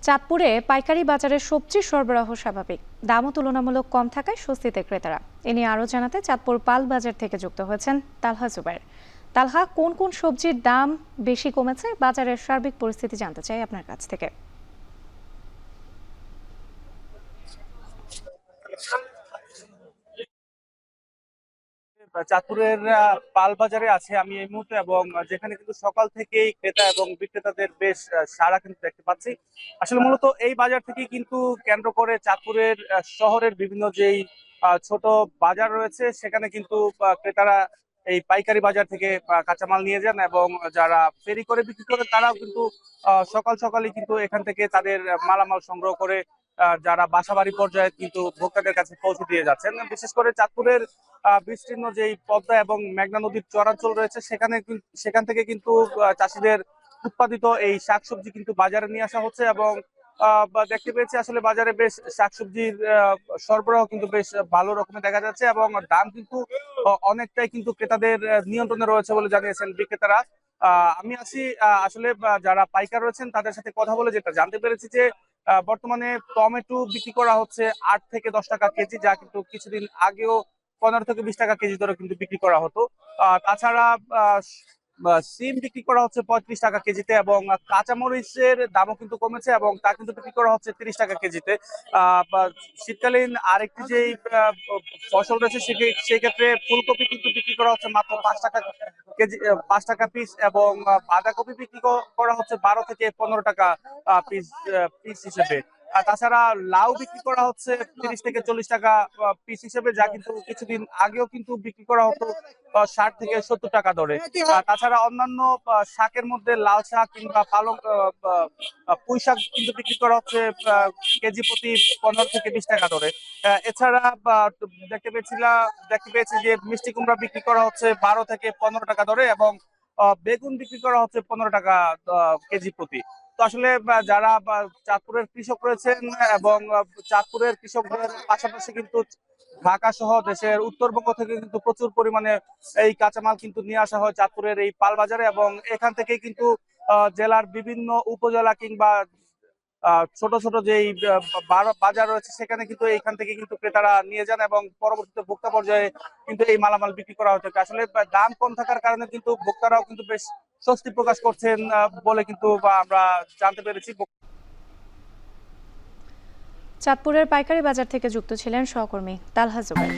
চাঁদপুরে পাইকারি বাজারে সবজি সরবরাহ স্বাভাবিক, দামও তুলনামূলক কম থাকায় স্বস্তিতে ক্রেতারা। এ নিয়ে আরও জানাতে চাঁদপুর পাল বাজার থেকে যুক্ত হয়েছেন তালহা জুবাইর। তালহা, কোন কোন সবজির দাম বেশি কমেছে, বাজারের সার্বিক পরিস্থিতি জানতে চাই আপনার কাছ থেকে। চাঁদপুরের পাল বাজারে আছে আমি এই মুহূর্তে, এবং যেখানে কিন্তু সকাল থেকেই ক্রেতা এবং বিক্রেতাদের বেশ সাড়া কিন্তু দেখতে পাচ্ছি। আসলে মূলত এই বাজার থেকে কিন্তু কেন্দ্র করে চাঁদপুরের শহরের বিভিন্ন যেই ছোট বাজার রয়েছে সেখানে কিন্তু ক্রেতারা এই পাইকারি বাজার থেকে কাঁচামাল নিয়ে যান, এবং যারা ফেরি করে বিক্রি করে তারাও কিন্তু সকাল সকালই কিন্তু এখান থেকে তাদের মালামাল সংগ্রহ করে যারা বাসাবাড়ি পর্যায়ে কিন্তু ভোক্তাদের কাছে পৌঁছে দিয়ে যাচ্ছেন। বিশেষ করে চাঁদপুরের বিস্তীর্ণ যেই পদ্মা এবং মেঘনা নদীর চরাঞ্চল রয়েছে সেখান থেকে কিন্তু চাষিদের উৎপাদিত এই শাকসবজি কিন্তু বাজারে নিয়ে আসা হচ্ছে, এবং দেখতে পেয়েছি আসলে বাজারে বেশ শাকসবজির সরবরাহ কিন্তু বেশ ভালো রকমের দেখা যাচ্ছে, এবং দাম কিন্তু অনেকটাই কিন্তু ক্রেতাদের নিয়ন্ত্রণে রয়েছে বলে জানিয়েছেন বিক্রেতারা। আমি আছি আসলে যারা পাইকার রয়েছেন তাদের সাথে কথা বলে যেটা জানতে পেরেছি যে বর্তমানে টমেটো বিক্রি করা হচ্ছে 8 থেকে 10 টাকা কেজি, যা কিন্তু কিছুদিন আগেও 15 থেকে 20 টাকা কেজি দরে কিন্তু বিক্রি করা হতো। তাছাড়া আহ, সিম বিক্রি করা হচ্ছে 35 টাকা কেজিতে, এবং কাঁচামরিচের দামও কিন্তু কমেছে এবং তা কিন্তু বিক্রি করা হচ্ছে 30 টাকা কেজিতে। শীতকালীন আরেকটি যে ফসল রয়েছে সেক্ষেত্রে ফুলকপি কিন্তু বিক্রি করা হচ্ছে মাত্র 5 টাকা কেজি, 5 টাকা পিস, এবং বাঁধাকপি বিক্রি করা হচ্ছে 12 থেকে 15 টাকা পিস পিস হিসেবে। আর তাছাড়া লাউ বিক্রি করা হচ্ছে 30 থেকে 40 টাকা পিস হিসেবে, যা কিন্তু কিছুদিন আগেও কিন্তু বিক্রি করা হতো 60 থেকে 70 টাকা দরে। তাছাড়া অন্যান্য শাকের মধ্যে লাল শাক কিংবা পালং পুঁই শাক কিন্তু বিক্রি করা হচ্ছে কেজি প্রতি 15 থেকে 20 টাকা দরে। এছাড়া দেখতে পেয়েছি যে মিষ্টি কুমড়া বিক্রি করা হচ্ছে 12 থেকে 15 টাকা দরে, এবং বেগুন বিক্রি করা হচ্ছে 15 টাকা কেজি প্রতি। তো আসলে যারা চাঁদপুরের কৃষক রয়েছেন, এবং চাঁদপুরের কৃষকদের পাশাপাশি কিন্তু ঢাকা সহ দেশের উত্তরবঙ্গ থেকে কিন্তু প্রচুর পরিমাণে এই কাঁচামাল কিন্তু নিয়ে আসা হয় চাঁদপুরের এই পাল বাজারে, এবং এখান থেকে কিন্তু জেলার বিভিন্ন উপজেলা কিংবা ছোট ছোট যেই বাজার রয়েছে সেখানে কিন্তু এইখান থেকে কিন্তু ক্রেতারা নিয়ে যান, এবং পরবর্তীতে ভোক্তা পর্যায়ে কিন্তু এই মালামাল বিক্রি করা হচ্ছে। আসলে দাম কম থাকার কারণে কিন্তু ভোক্তারাও কিন্তু বেশ স্বস্তি প্রকাশ করছেন বলে কিন্তু আমরা জানতে পেরেছি। চাঁদপুরের পাইকারি বাজার থেকে যুক্ত ছিলেন সহকর্মী তালহা জুবাইর।